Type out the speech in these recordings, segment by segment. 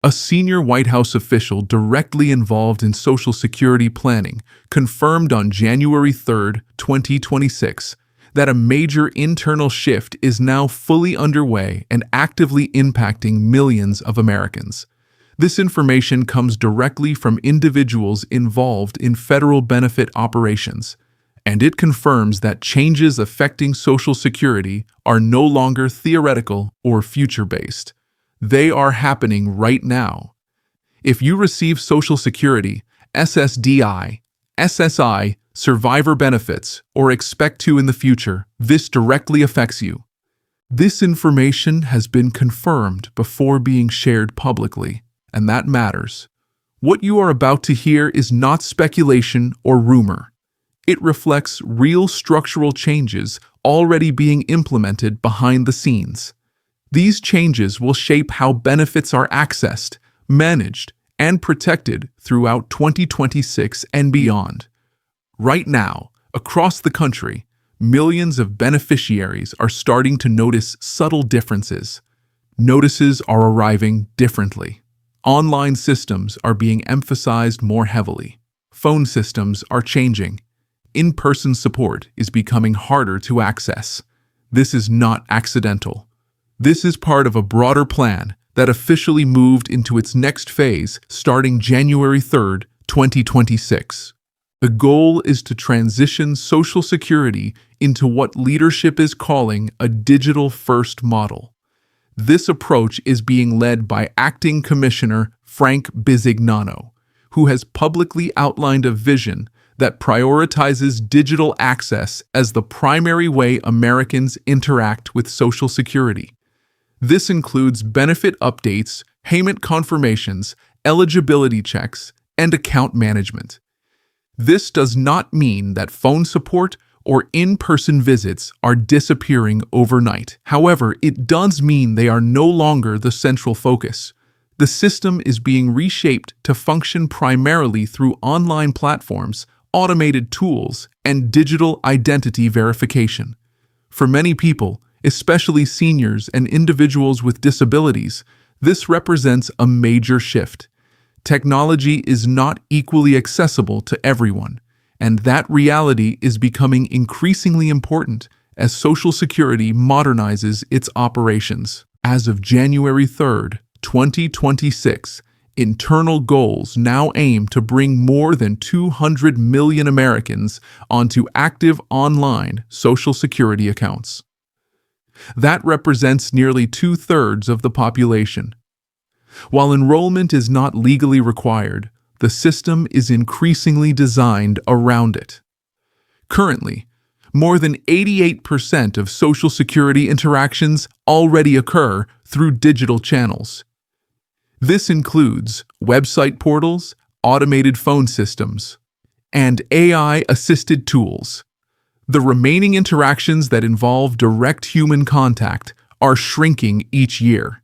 A senior White House official directly involved in Social Security planning confirmed on January 3, 2026, that a major internal shift is now fully underway and actively impacting millions of Americans. This information comes directly from individuals involved in federal benefit operations, and it confirms that changes affecting Social Security are no longer theoretical or future-based. They are happening right now. If you receive Social Security, SSDI, SSI, survivor benefits, or expect to in the future, this directly affects you. This information has been confirmed before being shared publicly, and that matters. What you are about to hear is not speculation or rumor. It reflects real structural changes already being implemented behind the scenes. These changes will shape how benefits are accessed, managed, and protected throughout 2026 and beyond. Right now, across the country, millions of beneficiaries are starting to notice subtle differences. Notices are arriving differently. Online systems are being emphasized more heavily. Phone systems are changing. In-person support is becoming harder to access. This is not accidental. This is part of a broader plan that officially moved into its next phase starting January 3, 2026. The goal is to transition Social Security into what leadership is calling a digital-first model. This approach is being led by Acting Commissioner Frank Bisignano, who has publicly outlined a vision that prioritizes digital access as the primary way Americans interact with Social Security. This includes benefit updates, payment confirmations, eligibility checks, and account management. This does not mean that phone support or in-person visits are disappearing overnight. However, it does mean they are no longer the central focus. The system is being reshaped to function primarily through online platforms, automated tools, and digital identity verification. For many people, especially seniors and individuals with disabilities, this represents a major shift. Technology is not equally accessible to everyone, and that reality is becoming increasingly important as Social Security modernizes its operations. As of January 3, 2026, internal goals now aim to bring more than 200 million Americans onto active online Social Security accounts. That represents nearly 2/3 of the population. While enrollment is not legally required, the system is increasingly designed around it. Currently, more than 88% of Social Security interactions already occur through digital channels. This includes website portals, automated phone systems, and AI-assisted tools. The remaining interactions that involve direct human contact are shrinking each year.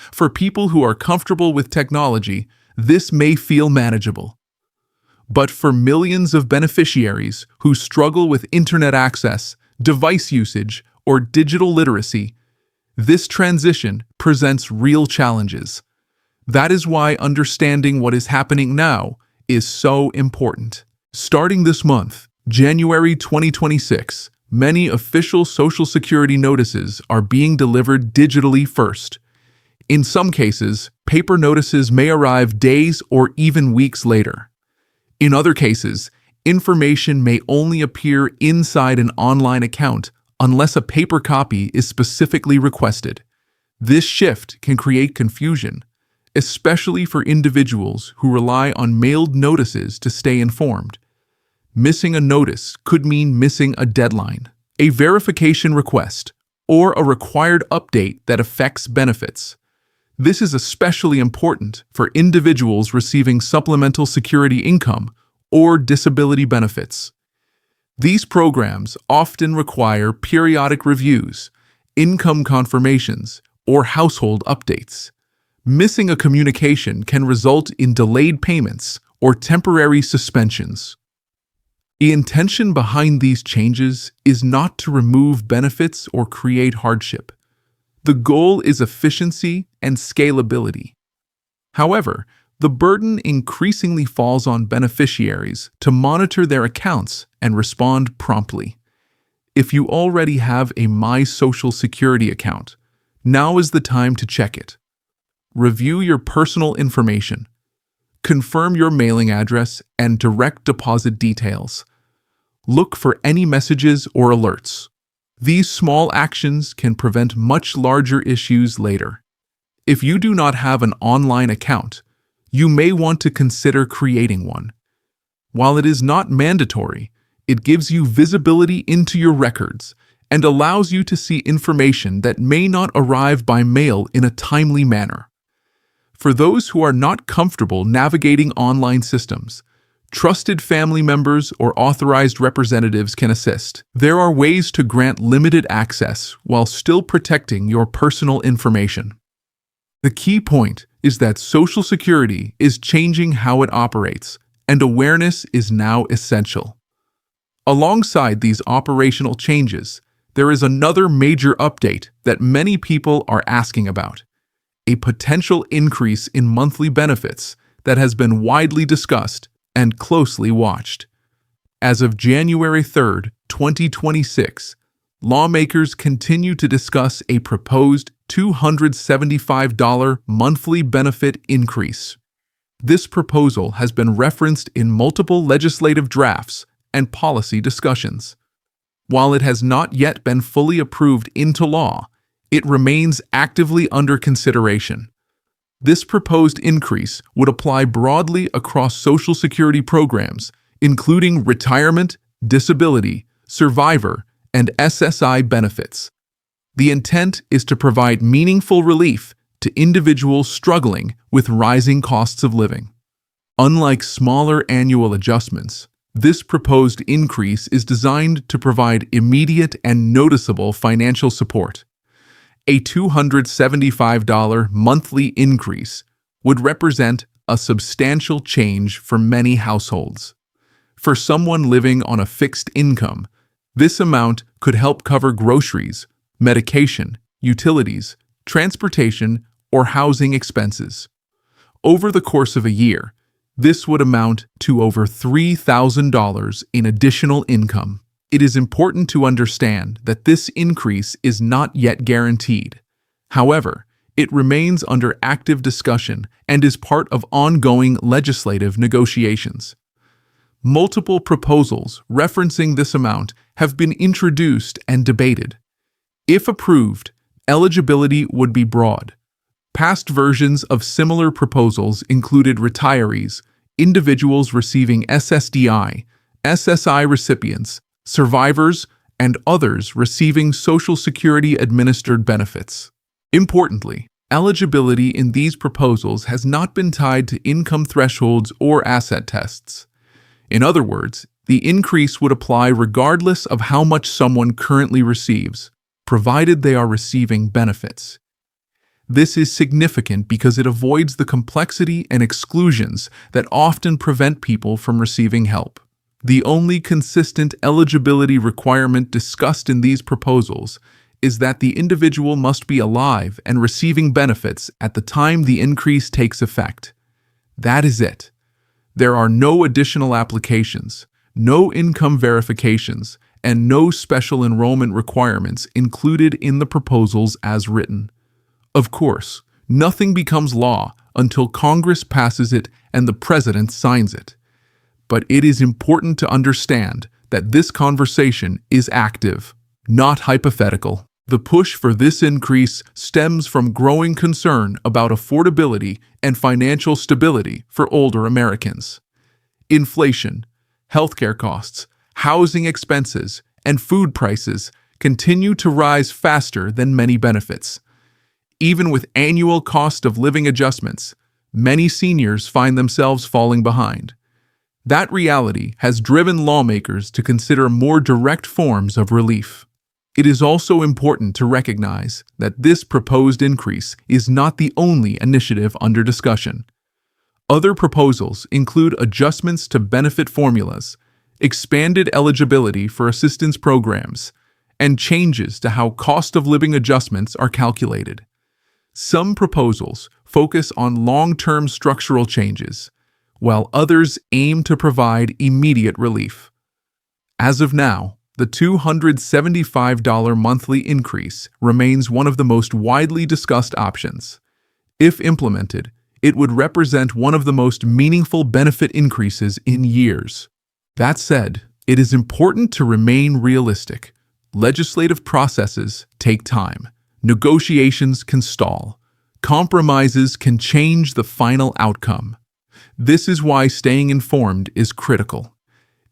For people who are comfortable with technology, this may feel manageable. But for millions of beneficiaries who struggle with internet access, device usage, or digital literacy, this transition presents real challenges. That is why understanding what is happening now is so important. Starting this month, January 2026, many official Social Security notices are being delivered digitally first. In some cases, paper notices may arrive days or even weeks later. In other cases, information may only appear inside an online account unless a paper copy is specifically requested. This shift can create confusion, especially for individuals who rely on mailed notices to stay informed. Missing a notice could mean missing a deadline, a verification request, or a required update that affects benefits. This is especially important for individuals receiving supplemental security income or disability benefits. These programs often require periodic reviews, income confirmations, or household updates. Missing a communication can result in delayed payments or temporary suspensions. The intention behind these changes is not to remove benefits or create hardship. The goal is efficiency and scalability. However, the burden increasingly falls on beneficiaries to monitor their accounts and respond promptly. If you already have a My Social Security account, now is the time to check it. Review your personal information. Confirm your mailing address and direct deposit details. Look for any messages or alerts. These small actions can prevent much larger issues later. If you do not have an online account, you may want to consider creating one. While it is not mandatory, it gives you visibility into your records and allows you to see information that may not arrive by mail in a timely manner. For those who are not comfortable navigating online systems, trusted family members or authorized representatives can assist. There are ways to grant limited access while still protecting your personal information. The key point is that Social Security is changing how it operates, and awareness is now essential. Alongside these operational changes, there is another major update that many people are asking about: a potential increase in monthly benefits that has been widely discussed and closely watched. As of January 3, 2026, lawmakers continue to discuss a proposed $275 monthly benefit increase. This proposal has been referenced in multiple legislative drafts and policy discussions. While it has not yet been fully approved into law, it remains actively under consideration. This proposed increase would apply broadly across Social Security programs, including retirement, disability, survivor, and SSI benefits. The intent is to provide meaningful relief to individuals struggling with rising costs of living. Unlike smaller annual adjustments, this proposed increase is designed to provide immediate and noticeable financial support. A $275 monthly increase would represent a substantial change for many households. For someone living on a fixed income, this amount could help cover groceries, medication, utilities, transportation, or housing expenses. Over the course of a year, this would amount to over $3,000 in additional income. It is important to understand that this increase is not yet guaranteed. However, it remains under active discussion and is part of ongoing legislative negotiations. Multiple proposals referencing this amount have been introduced and debated. If approved, eligibility would be broad. Past versions of similar proposals included retirees, individuals receiving SSDI, SSI recipients, survivors, and others receiving Social Security administered benefits. Importantly, eligibility in these proposals has not been tied to income thresholds or asset tests. In other words, the increase would apply regardless of how much someone currently receives, provided they are receiving benefits. This is significant because it avoids the complexity and exclusions that often prevent people from receiving help. The only consistent eligibility requirement discussed in these proposals is that the individual must be alive and receiving benefits at the time the increase takes effect. That is it. There are no additional applications, no income verifications, and no special enrollment requirements included in the proposals as written. Of course, nothing becomes law until Congress passes it and the President signs it. But it is important to understand that this conversation is active, not hypothetical. The push for this increase stems from growing concern about affordability and financial stability for older Americans. Inflation, healthcare costs, housing expenses, and food prices continue to rise faster than many benefits. Even with annual cost of living adjustments, many seniors find themselves falling behind. That reality has driven lawmakers to consider more direct forms of relief. It is also important to recognize that this proposed increase is not the only initiative under discussion. Other proposals include adjustments to benefit formulas, expanded eligibility for assistance programs, and changes to how cost of living adjustments are calculated. Some proposals focus on long-term structural changes, while others aim to provide immediate relief. As of now, the $275 monthly increase remains one of the most widely discussed options. If implemented, it would represent one of the most meaningful benefit increases in years. That said, it is important to remain realistic. Legislative processes take time. Negotiations can stall. Compromises can change the final outcome. This is why staying informed is critical.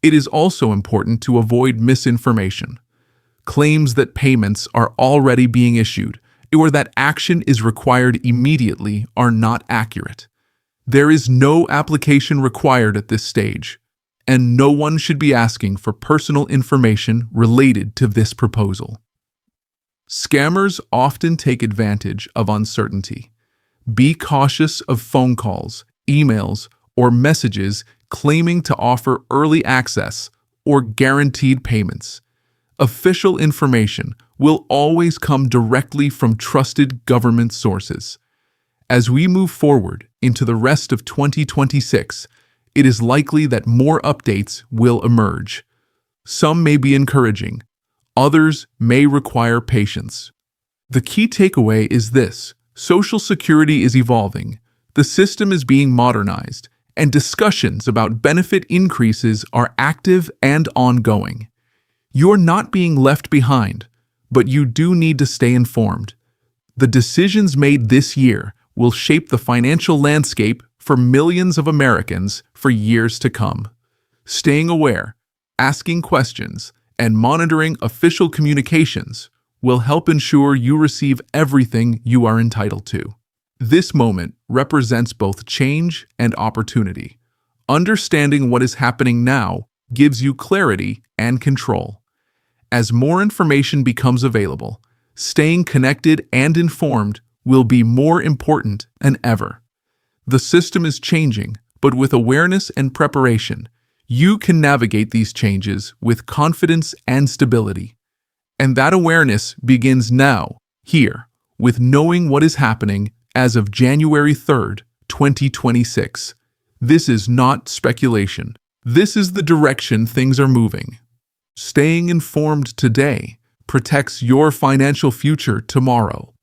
It is also important to avoid misinformation. Claims that payments are already being issued or that action is required immediately are not accurate. There is no application required at this stage, and no one should be asking for personal information related to this proposal. Scammers often take advantage of uncertainty. Be cautious of phone calls, emails, or messages claiming to offer early access or guaranteed payments. Official information will always come directly from trusted government sources. As we move forward into the rest of 2026, it is likely that more updates will emerge. Some may be encouraging, others may require patience. The key takeaway is this: Social Security is evolving, the system is being modernized, and discussions about benefit increases are active and ongoing. You're not being left behind, but you do need to stay informed. The decisions made this year will shape the financial landscape for millions of Americans for years to come. Staying aware, asking questions, and monitoring official communications will help ensure you receive everything you are entitled to. This moment represents both change and opportunity. Understanding what is happening now gives you clarity and control. As more information becomes available, staying connected and informed will be more important than ever. The system is changing, but with awareness and preparation, you can navigate these changes with confidence and stability. And that awareness begins now, here, with knowing what is happening as of January 3rd, 2026. This is not speculation. This is the direction things are moving. Staying informed today protects your financial future tomorrow.